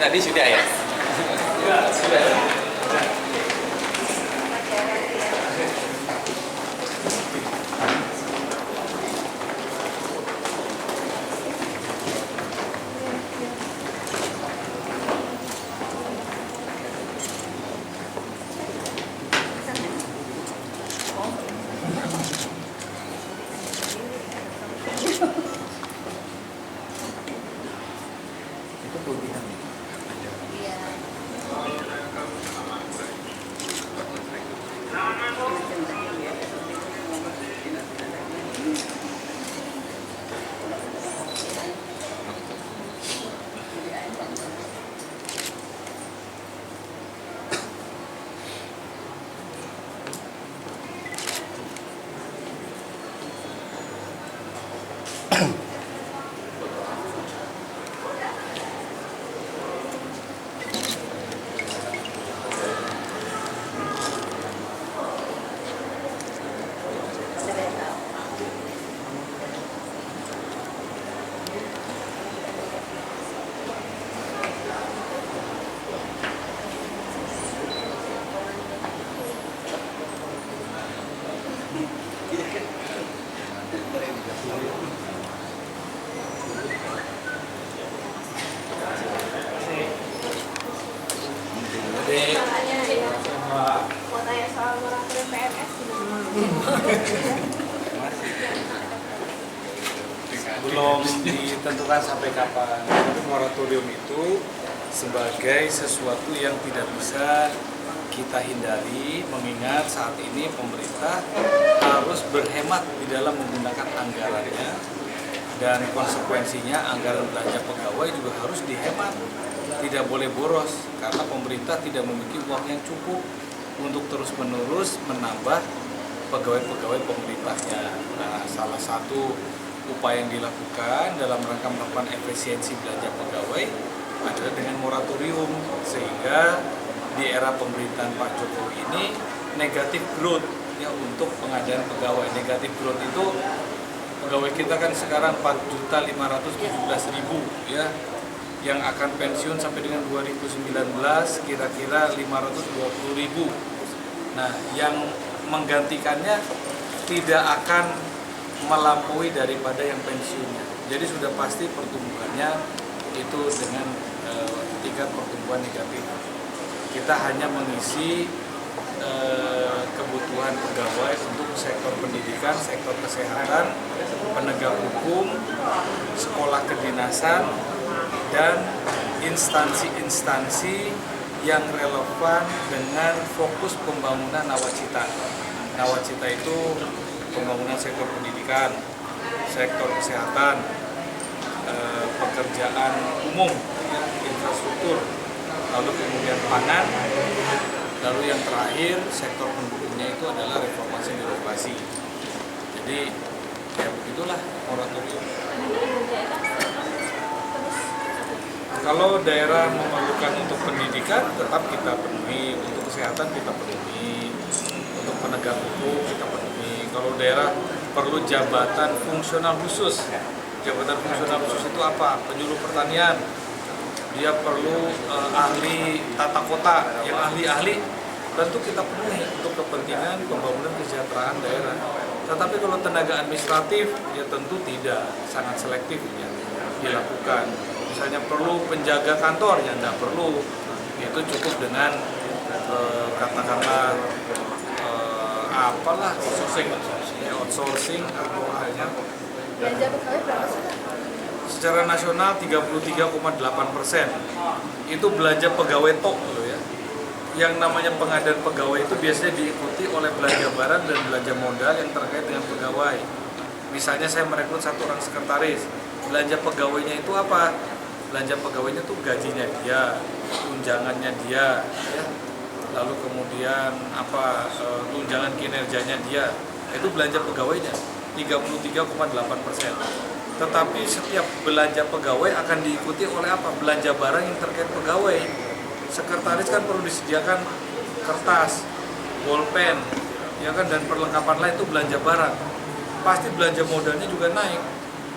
tadi sudah ya? Sudah. Itu kelebihan. Iya. Mau tanya soal moratorium PNS Belum ditentukan sampai kapan. Tapi moratorium itu sebagai sesuatu yang tidak bisa kita hindari, mengingat saat ini pemerintah harus berhemat di dalam menggunakan anggarannya, dan konsekuensinya anggaran belanja pegawai juga harus dihemat, tidak boleh boros karena pemerintah tidak memiliki uang yang cukup untuk terus-menerus menambah pegawai-pegawai pemerintahnya. Nah, salah satu upaya yang dilakukan dalam rangka melakukan efisiensi belanja pegawai adalah dengan moratorium, sehingga di era pemerintahan Pak Jokowi ini negatif growth ya untuk pengadaan pegawai. Negatif growth itu pegawai kita kan sekarang 4.517.000 ya, yang akan pensiun sampai dengan 2019 kira-kira 520.000. Nah, yang menggantikannya tidak akan melampaui daripada yang pensiunnya. Jadi sudah pasti pertumbuhannya itu dengan tingkat pertumbuhan negatif. Kita hanya mengisi kebutuhan pegawai untuk sektor pendidikan, sektor kesehatan, penegak hukum, sekolah kedinasan, dan instansi-instansi yang relevan dengan fokus pembangunan nawacita. Nawacita itu pembangunan sektor pendidikan, sektor kesehatan, pekerjaan umum, infrastruktur, lalu kemudian pangan, lalu yang terakhir sektor pendukungnya itu adalah reformasi birokrasi. Jadi ya begitulah moratorium. Kalau daerah memerlukan untuk pendidikan tetap kita penuhi, untuk kesehatan kita penuhi, untuk penegak hukum kita penuhi. Kalau daerah perlu jabatan fungsional khusus, jabatan fungsional khusus itu apa? Penyuluh pertanian, dia perlu ahli tata kota, yang ahli-ahli, tentu kita penuhi untuk kepentingan pembangunan kesejahteraan daerah. Tetapi kalau tenaga administratif, ya tentu tidak, sangat selektif ya dilakukan. Misalnya perlu penjaga kantor, ya tidak perlu, itu cukup dengan katakanlah apalah outsourcing atau hanya. belanja pegawai berapa sih? Secara nasional 33,8% itu belanja pegawai tok loh ya. Yang namanya pengadaan pegawai itu biasanya diikuti oleh belanja barang dan belanja modal yang terkait dengan pegawai. Misalnya saya merekrut satu orang sekretaris, belanja pegawainya itu apa? Belanja pegawainya itu gajinya dia, tunjangannya dia, ya. Lalu kemudian apa tunjangan kinerjanya dia, itu belanja pegawainya 33,8%. Tetapi setiap belanja pegawai akan diikuti oleh apa? Belanja barang yang terkait pegawai. Sekretaris kan perlu disediakan kertas, bolpen, ya kan, dan perlengkapan lain, itu belanja barang. Pasti belanja modalnya juga naik.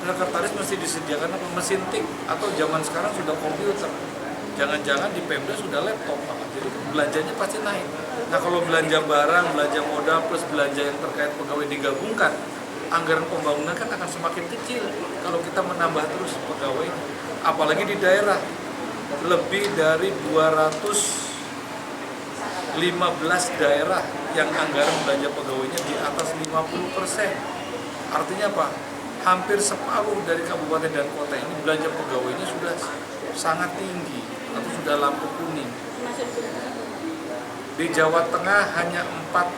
Sekretaris mesti disediakan apa? Mesin tik, atau zaman sekarang sudah komputer. Jangan-jangan di Pemda sudah laptop, Pak. Jadi belanjanya pasti naik. Nah kalau belanja barang, belanja modal plus belanja yang terkait pegawai digabungkan, anggaran pembangunan kan akan semakin kecil kalau kita menambah terus pegawai. Apalagi di daerah, lebih dari 215 daerah yang anggaran belanja pegawainya di atas 50%. Artinya apa? Hampir separuh dari kabupaten dan kota ini belanja pegawainya sudah sangat tinggi atau sudah lampu kuning. Di Jawa Tengah hanya 4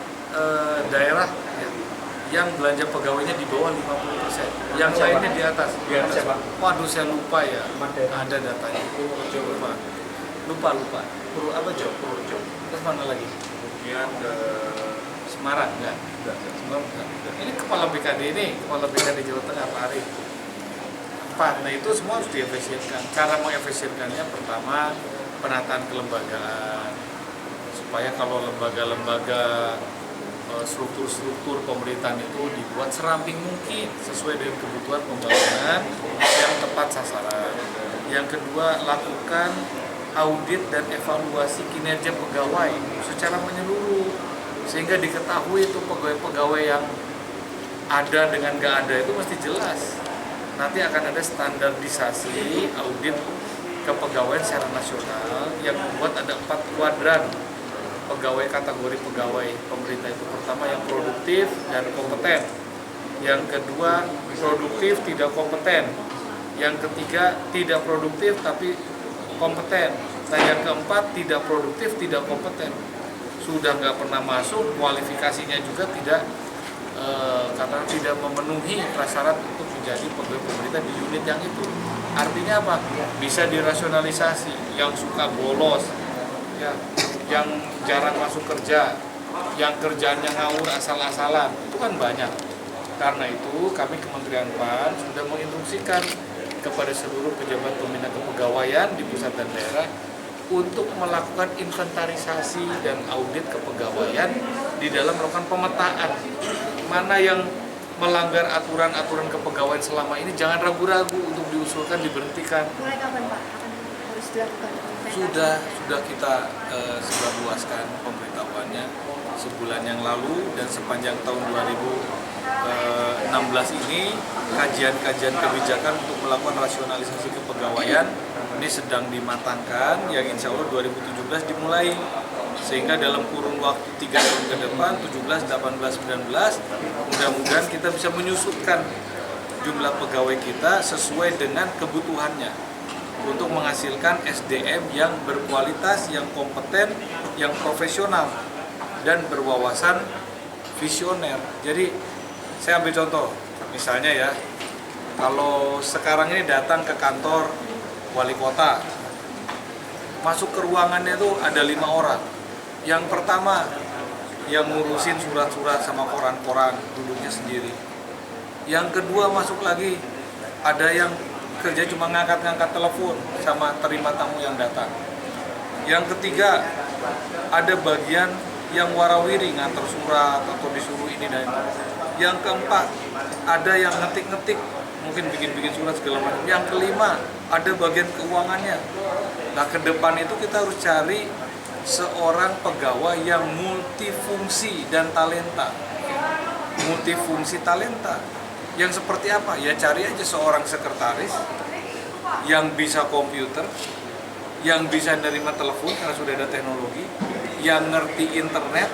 daerah ya, yang belanja pegawainya di bawah 50%. Yang lainnya di atas. Siapa? Waduh, saya lupa ya. Ada datanya. Lupa. Puru apa Purworejo? Terus mana lagi? Kemudian ke Semarang enggak? Semarang enggak. Ini kepala BKD kepala BKD Jawa Tengah Pak Arif. 4. Nah itu semua harus diefisienkan. Cara mengefisienkannya pertama penataan kelembagaan, supaya kalau lembaga-lembaga struktur-struktur pemerintahan itu dibuat seramping mungkin sesuai dengan kebutuhan pembangunan yang tepat sasaran. Yang kedua, lakukan audit dan evaluasi kinerja pegawai secara menyeluruh sehingga diketahui itu pegawai-pegawai yang ada dengan nggak ada itu mesti jelas. Nanti akan ada standarisasi audit kepegawaian secara nasional yang membuat ada 4 kuadran pegawai, kategori pegawai pemerintah itu. Pertama yang produktif dan kompeten, yang kedua produktif tidak kompeten, yang ketiga tidak produktif tapi kompeten, dan yang keempat tidak produktif tidak kompeten, sudah nggak pernah masuk, kualifikasinya juga tidak karena tidak memenuhi prasyarat untuk menjadi pegawai pemerintah di unit yang itu. Artinya apa? Bisa dirasionalisasi. Yang suka bolos, ya, yang jarang masuk kerja, yang kerjaannya ngawur asal-asalan, itu kan banyak. Karena itu kami Kementerian PAN sudah menginstruksikan kepada seluruh pejabat pembina kepegawaian di pusat dan daerah untuk melakukan inventarisasi dan audit kepegawaian di dalam melakukan pemetaan mana yang melanggar aturan-aturan kepegawaian selama ini. Jangan ragu-ragu untuk diusulkan, diberhentikan. Mulai kapan Pak akan harus dilakukan? Sudah kita sebarluaskan pemberitahuannya sebulan yang lalu, dan sepanjang tahun 2016 ini kajian-kajian kebijakan untuk melakukan rasionalisasi kepegawaian ini sedang dimatangkan, yang insya Allah 2017 dimulai, sehingga dalam kurun waktu 3 tahun ke depan 17, 18, 19 mudah-mudahan kita bisa menyusutkan jumlah pegawai kita sesuai dengan kebutuhannya untuk menghasilkan SDM yang berkualitas, yang kompeten, yang profesional dan berwawasan visioner. Jadi saya ambil contoh, misalnya ya, kalau sekarang ini datang ke kantor wali kota, masuk ke ruangannya itu ada 5 orang. Yang pertama yang ngurusin surat-surat sama koran-koran, duduknya sendiri. Yang kedua masuk lagi, ada yang kerja cuma ngangkat-ngangkat telepon sama terima tamu yang datang. Yang ketiga, ada bagian yang warawiri ngantar surat atau disuruh ini dan itu. Yang keempat, ada yang ngetik-ngetik, mungkin bikin-bikin surat segala macam. Yang kelima, ada bagian keuangannya. Nah, ke depan itu kita harus cari seorang pegawai yang multifungsi dan talenta. Multifungsi talenta. Yang seperti apa? Ya cari aja seorang sekretaris yang bisa komputer, yang bisa nerima telepon karena sudah ada teknologi, yang ngerti internet,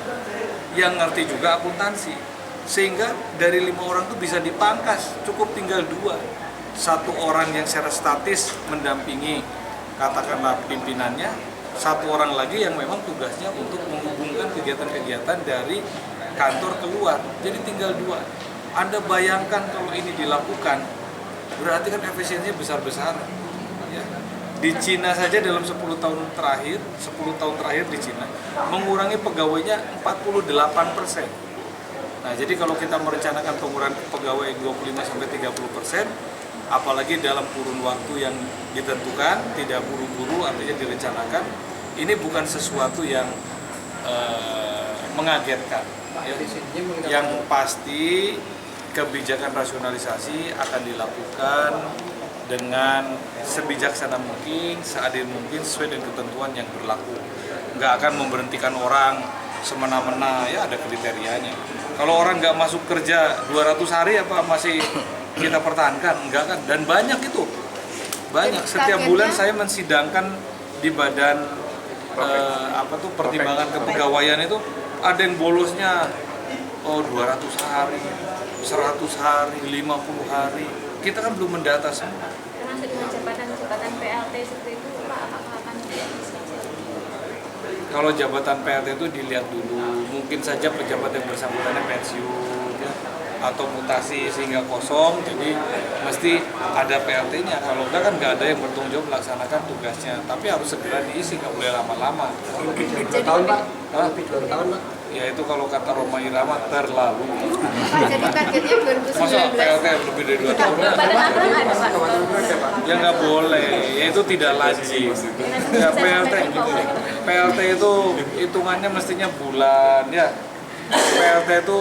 yang ngerti juga akuntansi. Sehingga dari 5 orang itu bisa dipangkas, cukup tinggal 2. 1 orang yang secara statis mendampingi katakanlah pimpinannya, 1 orang lagi yang memang tugasnya untuk menghubungkan kegiatan-kegiatan dari kantor keluar. Jadi tinggal 2. Anda bayangkan kalau ini dilakukan, berarti kan efisiensinya besar-besaran. Ya. Di Cina saja dalam 10 tahun terakhir di Cina, mengurangi pegawainya 48%. Nah, jadi kalau kita merencanakan pengurangan pegawai 25-30%, apalagi dalam kurun waktu yang ditentukan, tidak buru-buru, artinya direncanakan, ini bukan sesuatu yang mengagetkan. Ya. Yang pasti kebijakan rasionalisasi akan dilakukan dengan sebijaksana mungkin, seadil mungkin sesuai dengan ketentuan yang berlaku. Nggak akan memberhentikan orang semena-mena, ya ada kriterianya. Kalau orang nggak masuk kerja 200 hari apa masih kita pertahankan? Enggak kan? Dan banyak itu. Banyak. Setiap bulan saya mensidangkan di badan pertimbangan kepegawaian itu ada yang bolosnya 200 hari, 100 hari, 50 hari. Kita kan belum mendata semua. Termasuk dengan jabatan-jabatan PLT seperti itu, Pak, apakah akan diisi? Kalau jabatan PLT itu dilihat dulu, mungkin saja pejabat yang bersangkutannya pensiun ya, atau mutasi sehingga kosong, jadi mesti ada PLT-nya. Kalau enggak kan nggak ada yang bertanggung jawab melaksanakan tugasnya. Tapi harus segera diisi, nggak boleh lama-lama. Lebih 2 tahun Pak? Hah? Lebih 2 tahun Pak? Ya itu kalau kata Roma Irama terlalu. Pak, jadi targetnya Masa 2019. PLT lebih dari 2 tahun? Badan aturan ada, Pak. Ya nggak boleh, ya itu tidak lazim. Ya PLT itu hitungannya mestinya bulan ya. PLT itu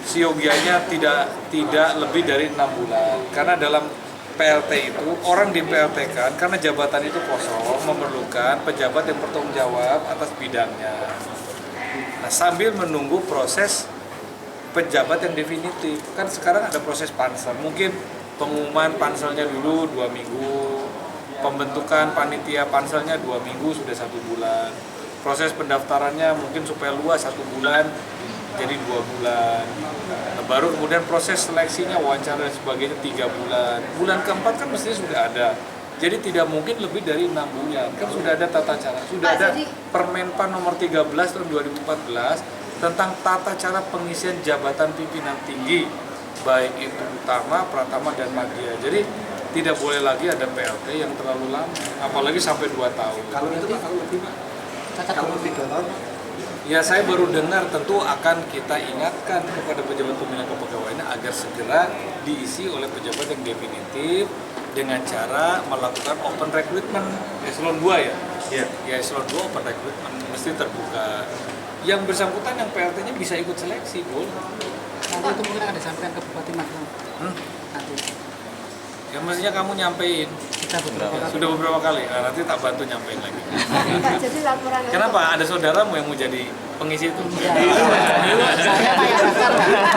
siogianya tidak lebih dari 6 bulan. Karena dalam PLT itu orang di PLT kan karena jabatan itu kosong memerlukan pejabat yang bertanggung jawab atas bidangnya. Nah, sambil menunggu proses pejabat yang definitif, kan sekarang ada proses pansel. Mungkin pengumuman panselnya dulu 2 minggu, pembentukan panitia panselnya 2 minggu sudah 1 bulan. Proses pendaftarannya mungkin supaya luas 1 bulan jadi 2 bulan. Nah, baru kemudian proses seleksinya wawancara dan sebagainya 3 bulan. Bulan keempat kan mestinya sudah ada. Jadi tidak mungkin lebih dari 6 bulan. Kan sudah ada tata cara, sudah Pak, ada jadi- Permenpan nomor 13 tahun 2014 tentang tata cara pengisian jabatan pimpinan tinggi baik itu utama, pratama, dan madya. Jadi tidak boleh lagi ada PLT yang terlalu lama, apalagi sampai 2 tahun. Kalau itu Pak, kalau lebih Pak? Kalau lebih 2 tahun Pak? Ya saya baru dengar, tentu akan kita ingatkan kepada pejabat pembinaan kepegawaian agar segera diisi oleh pejabat yang definitif dengan cara melakukan open recruitment eselon 2 ya. Iya. Ya eselon 2 open recruitment mesti terbuka. Yang bersangkutan yang PLT-nya bisa ikut seleksi, boleh. Nanti itu mungkin akan disampaikan ke Bupati Magelang. Nanti Ya mestinya kamu nyampein. kita beberapa kali. Sudah beberapa kali. Nah, nanti tak bantu nyampein lagi. Pak, jadi laporan Kenapa? Ada saudaramu yang mau jadi pengisi itu? Saya Pak yang daftar, Pak.